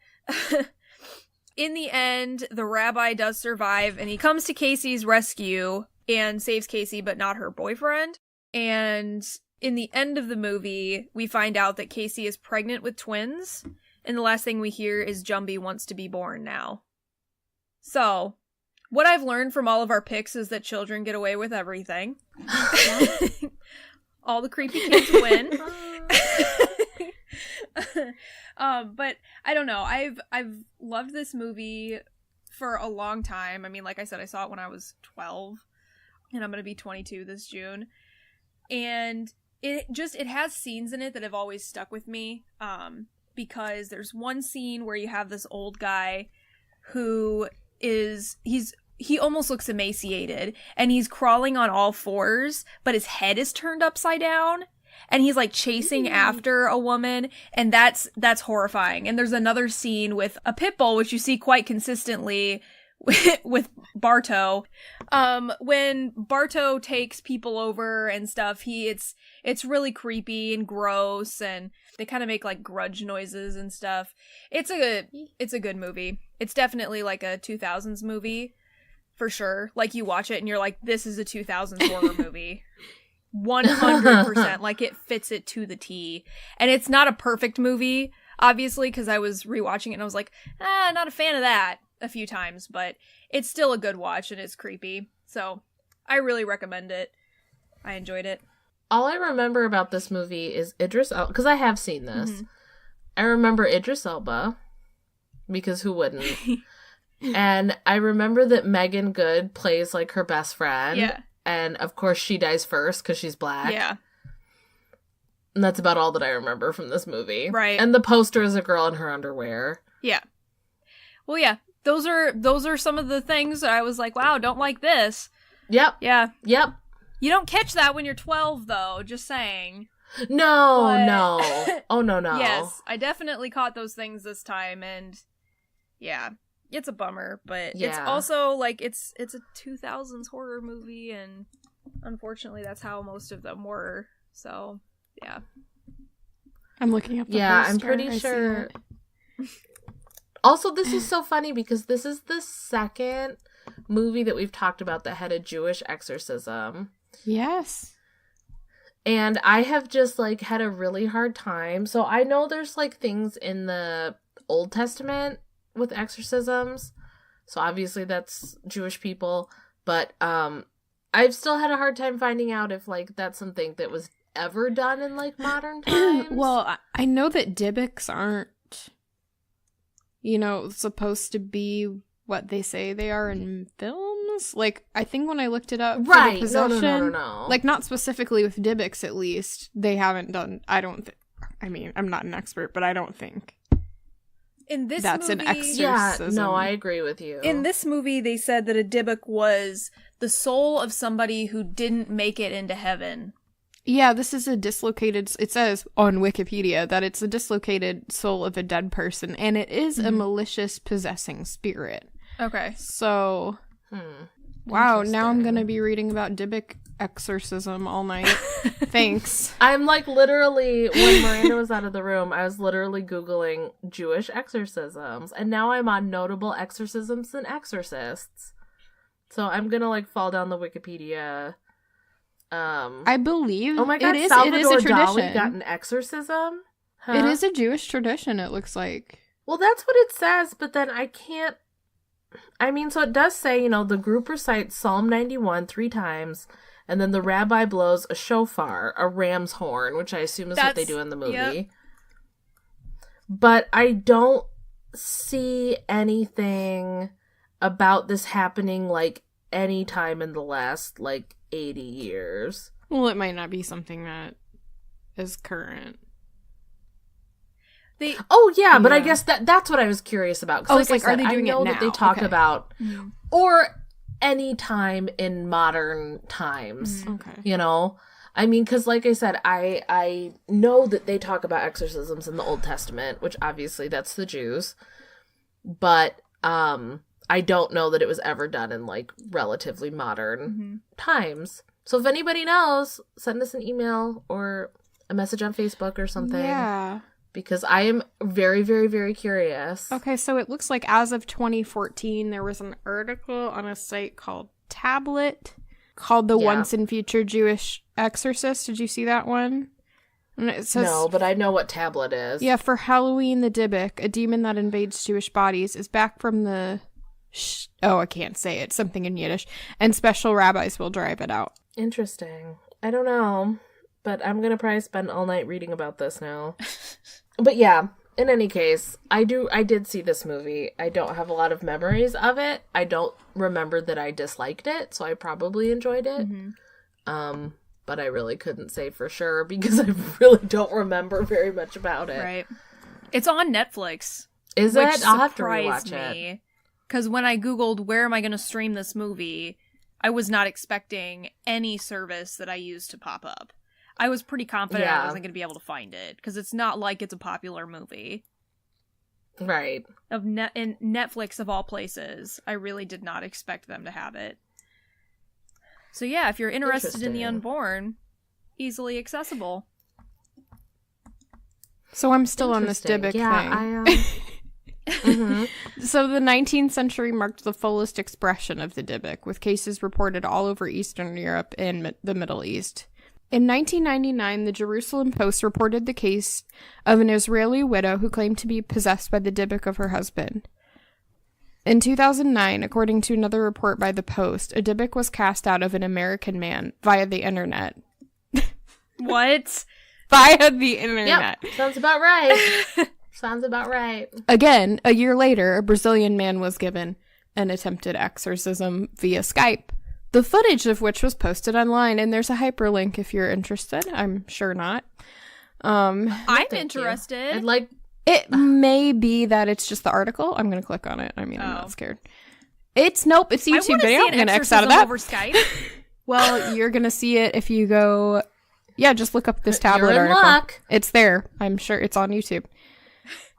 In the end, the rabbi does survive, and he comes to Casey's rescue and saves Casey, but not her boyfriend. And in the end of the movie, we find out that Casey is pregnant with twins, and the last thing we hear is Jumbie wants to be born now. So, what I've learned from all of our picks is that children get away with everything. All the creepy kids win. But I don't know. I've loved this movie for a long time. I mean, like I said, I saw it when I was 12, and I'm gonna be 22 this June. And it has scenes in it that have always stuck with me. Because there's one scene where you have this old guy who he almost looks emaciated, and he's crawling on all fours, but his head is turned upside down, and he's like chasing after a woman, and that's horrifying. And there's another scene with a pit bull, which you see quite consistently with Barto. When Barto takes people over and stuff, it's really creepy and gross, and they kind of make like grudge noises and stuff. It's a good movie. It's definitely like a 2000s movie. For sure. Like, you watch it and you're like, this is a 2000s horror movie. 100%. Like, it fits it to the T. And it's not a perfect movie. obviously, because I was rewatching it and I was like, not a fan of that a few times, but it's still a good watch and it's creepy. So I really recommend it. I enjoyed it. All I remember about this movie is Idris Elba, because I have seen this. I remember Idris Elba, because who wouldn't? And I remember that Megan Good plays, like, her best friend. Yeah. And, of course, she dies first because she's black. Yeah. And that's about all that I remember from this movie. Right. And the poster is a girl in her underwear. Yeah. Well, yeah. Those are some of the things that I was like, wow, don't like this. Yep. Yeah. Yep. You don't catch that when you're 12, though. Just saying. No. Oh, no. Yes, I definitely caught those things this time, and yeah, it's a bummer, but it's also, like, it's a 2000s horror movie, and unfortunately that's how most of them were, so, yeah. I'm looking up the poster. I'm pretty sure. Also, this is so funny because this is the second movie that we've talked about that had a Jewish exorcism. Yes. And I have just, like, had a really hard time. So I know there's, like, things in the Old Testament with exorcisms. So obviously that's Jewish people. But I've still had a hard time finding out if, like, that's something that was ever done in, like, modern times. Well, I know that Dybbuk's aren't, supposed to be what they say they are in films. Like, I think when I looked it up for the possession, no. like, not specifically with Dybbuk's, at least, they haven't done, I'm not an expert, but I don't think in this that's movie, an exorcism. Yeah, no, I agree with you. In this movie, they said that a Dybbuk was the soul of somebody who didn't make it into heaven. Yeah, this is a dislocated, it says on Wikipedia that it's a dislocated soul of a dead person, and it is a malicious possessing spirit. Okay. So, wow, now I'm going to be reading about Dybbuk exorcism all night. Thanks. I'm, like, literally, when Miranda was out of the room, I was literally Googling Jewish exorcisms, and now I'm on notable exorcisms and exorcists. So I'm going to, like, fall down the Wikipedia. I believe oh my God, it is Salvador a tradition. Dali got an exorcism? Huh? It is a Jewish tradition, it looks like. Well, that's what it says, but then I can't... so it does say, the group recites Psalm 91 3 times, and then the rabbi blows a shofar, a ram's horn, which I assume is what they do in the movie. Yep. But I don't see anything about this happening, like, any time in the last, like, 80 years. Well, it might not be something that is current. But I guess that's what I was curious about. It's like, are they doing it now? That they talk about, or any time in modern times. Okay. Because like I said, I know that they talk about exorcisms in the Old Testament, which obviously that's the Jews, but I don't know that it was ever done in, like, relatively modern times. So if anybody knows, send us an email or a message on Facebook or something. Yeah. Because I am very, very, very curious. Okay, so it looks like as of 2014, there was an article on a site called Tablet called The Once and Future Jewish Exorcist. Did you see that one? And it says, no, but I know what Tablet is. Yeah, for Halloween, the Dybbuk, a demon that invades Jewish bodies, is back from the... I can't say it. Something in Yiddish. And special rabbis will drive it out. Interesting. I don't know. But I'm going to probably spend all night reading about this now. But yeah, in any case, I did see this movie. I don't have a lot of memories of it. I don't remember that I disliked it, so I probably enjoyed it. But I really couldn't say for sure because I really don't remember very much about it. Right. It's on Netflix. Is it? I'll have to rewatch it. Because when I Googled, where am I going to stream this movie, I was not expecting any service that I used to pop up. I was pretty confident I wasn't going to be able to find it, because it's not like it's a popular movie. Right. In Netflix, of all places, I really did not expect them to have it. So yeah, if you're interested in the unborn, easily accessible. So I'm still on this Dybbuk thing. So the 19th century marked the fullest expression of the Dybbuk, with cases reported all over Eastern Europe and the Middle East. In 1999, the Jerusalem Post reported the case of an Israeli widow who claimed to be possessed by the Dybbuk of her husband. In 2009, according to another report by the Post, a Dybbuk was cast out of an American man via the internet. What? Via the internet. Yep, sounds about right. Sounds about right. Again, a year later, a Brazilian man was given an attempted exorcism via Skype, the footage of which was posted online, and there's a hyperlink if you're interested. I'm sure not. I'm interested. I'd like... It may be that it's just the article. I'm going to click on it. I mean, I'm not scared. It's YouTube video. I'm going to X out of that. Over Skype. Well, you're going to see it if you go... Yeah, just look up this tablet You're in article. luck. It's there. I'm sure it's on YouTube.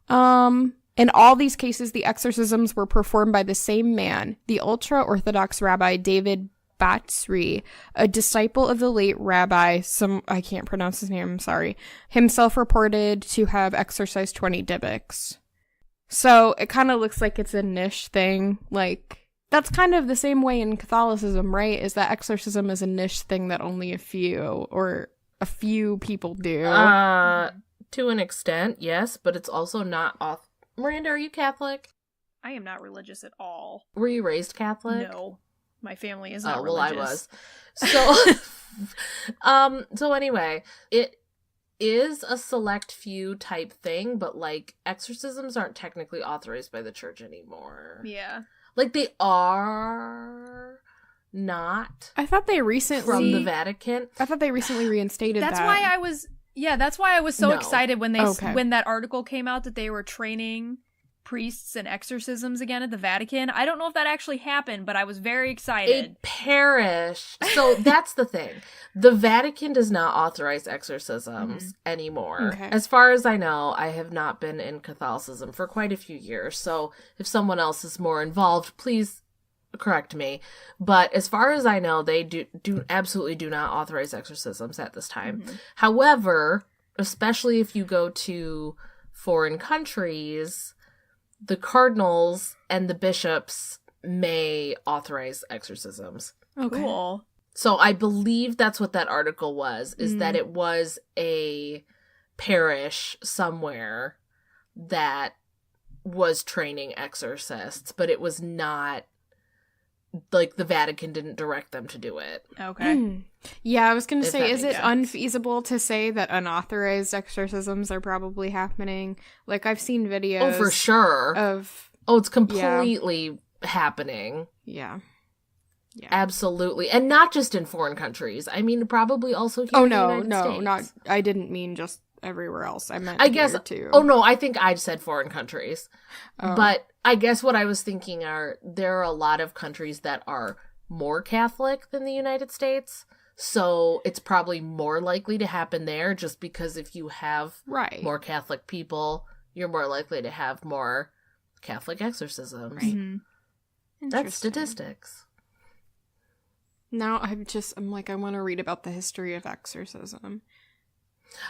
In all these cases, the exorcisms were performed by the same man, the ultra-Orthodox Rabbi David Batsri, a disciple of the late rabbi, I can't pronounce his name, I'm sorry, himself reported to have exorcised 20 Dybbuks. So it kind of looks like it's a niche thing. Like, that's kind of the same way in Catholicism, right? Is that exorcism is a niche thing that only a few people do. To an extent, yes, but it's also not Miranda, are you Catholic? I am not religious at all. Were you raised Catholic? No. My family is not religious. Well, I was. So anyway, it is a select few type thing, but like exorcisms aren't technically authorized by the church anymore. Yeah. Like they are not. I thought they recently from the Vatican. I thought they recently reinstated that's that. That's why I was so No. excited when when that article came out that they were training priests and exorcisms again at the Vatican. I don't know if that actually happened, but I was very excited. A parish. So that's the thing. The Vatican does not authorize exorcisms anymore. Okay. As far as I know, I have not been in Catholicism for quite a few years. So if someone else is more involved, please correct me. But as far as I know, they do absolutely do not authorize exorcisms at this time. However, especially if you go to foreign countries, the cardinals and the bishops may authorize exorcisms. Okay. Cool. So I believe that's what that article was, is that it was a parish somewhere that was training exorcists, but it was not, like, the Vatican didn't direct them to do it. Okay. Yeah, I was going to If say, that is it makes sense. unfeasible to say that unauthorized exorcisms are probably happening? Like, I've seen videos Oh, for sure. of... Oh, it's completely happening. Yeah. Absolutely. And not just in foreign countries. I mean, probably also here Oh, in the no, United no, States. not... I didn't mean just everywhere else. I meant I guess. here, too. Oh, no, I think I said foreign countries. Oh. But I guess what I was thinking there are a lot of countries that are more Catholic than the United States. So it's probably more likely to happen there, just because if you have Right. more Catholic people, you're more likely to have more Catholic exorcisms. Right. That's Interesting. statistics. Now I'm like, I want to read about the history of exorcism.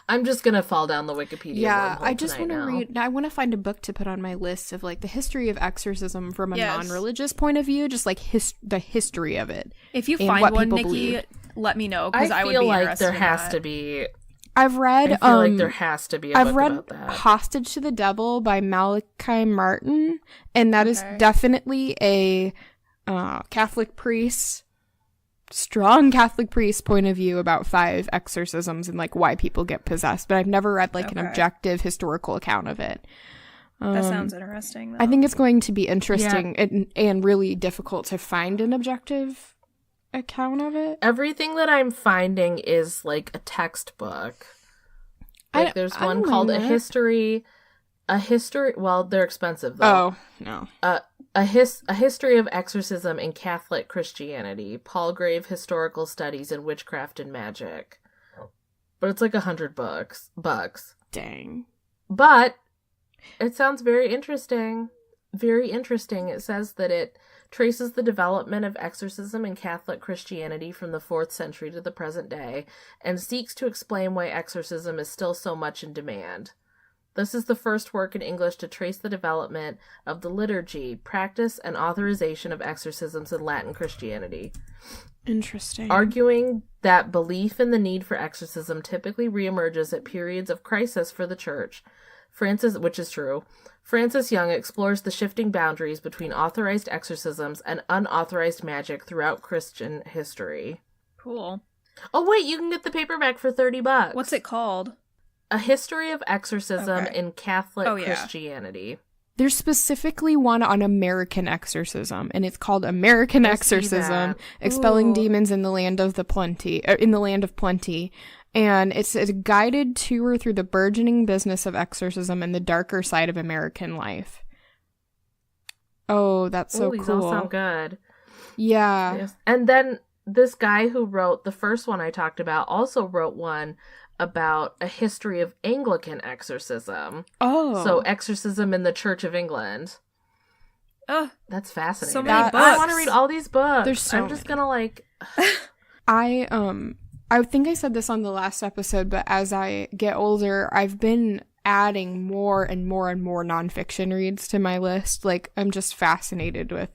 I'm just going to fall down the Wikipedia Yeah, wormhole I just want to tonight now. read. I want to find a book to put on my list of like the history of exorcism from a Yes. non-religious point of view, just like the history of it. If you And find what one, people Nikki, believe. let me know, because I would feel be like interested there in has that. to be. I've read. I feel like there has to be a I've book read about that. Hostage to the Devil by Malachi Martin, and that is Okay. definitely a Catholic priest, strong Catholic priest point of view about 5 exorcisms and like why people get possessed. But I've never read like an Okay. objective historical account of it. That sounds interesting, though. I think it's going to be interesting and really difficult to find an objective account of it. Everything that I'm finding is like a textbook. Like there's I one don't called mind a that. history. Well, they're expensive though. Oh, no. A history of exorcism in Catholic Christianity. Palgrave Historical Studies in Witchcraft and Magic. But it's like $100 bucks. Dang. But it sounds very interesting. Very interesting. It says that it traces the development of exorcism in Catholic Christianity from the 4th century to the present day and seeks to explain why exorcism is still so much in demand. This is the first work in English to trace the development of the liturgy, practice, and authorization of exorcisms in Latin Christianity. Interesting. Arguing that belief in the need for exorcism typically reemerges at periods of crisis for the church, which is true, Francis Young explores the shifting boundaries between authorized exorcisms and unauthorized magic throughout Christian history. Cool. Oh, wait, you can get the paperback for $30. What's it called? A History of Exorcism in Catholic Christianity. There's specifically one on American exorcism, and it's called American Exorcism: Expelling Demons in the Land of Plenty. And it's a guided tour through the burgeoning business of exorcism and the darker side of American life. Oh, that's so these cool. all sound good. Yeah. Yes. And then this guy who wrote the first one I talked about also wrote one about a history of Anglican exorcism. Oh. So exorcism in the Church of England. Oh, that's fascinating. So many books. I want to read all these books. There's so I'm just gonna I think I said this on the last episode, but as I get older, I've been adding more and more and more nonfiction reads to my list. Like, I'm just fascinated with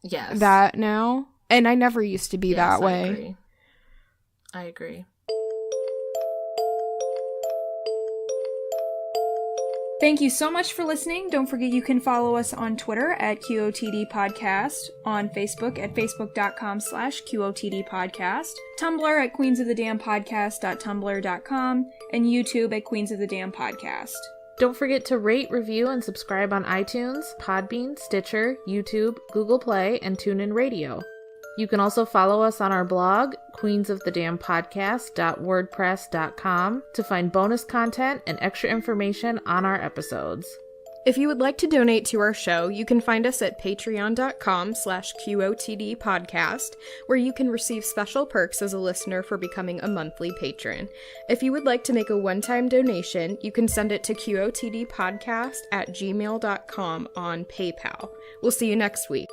that now. And I never used to be that way. I agree. Thank you so much for listening. Don't forget you can follow us on Twitter at QOTD Podcast, on Facebook at facebook.com/QOTD Podcast, Tumblr at queensofthedamnpodcast.tumblr.com, and YouTube at Queens of the Damn Podcast. Don't forget to rate, review, and subscribe on iTunes, Podbean, Stitcher, YouTube, Google Play, and TuneIn Radio. You can also follow us on our blog, queensofthedamnpodcast.wordpress.com, to find bonus content and extra information on our episodes. If you would like to donate to our show, you can find us at patreon.com/QOTD podcast, where you can receive special perks as a listener for becoming a monthly patron. If you would like to make a one-time donation, you can send it to QOTDpodcast@gmail.com on PayPal. We'll see you next week.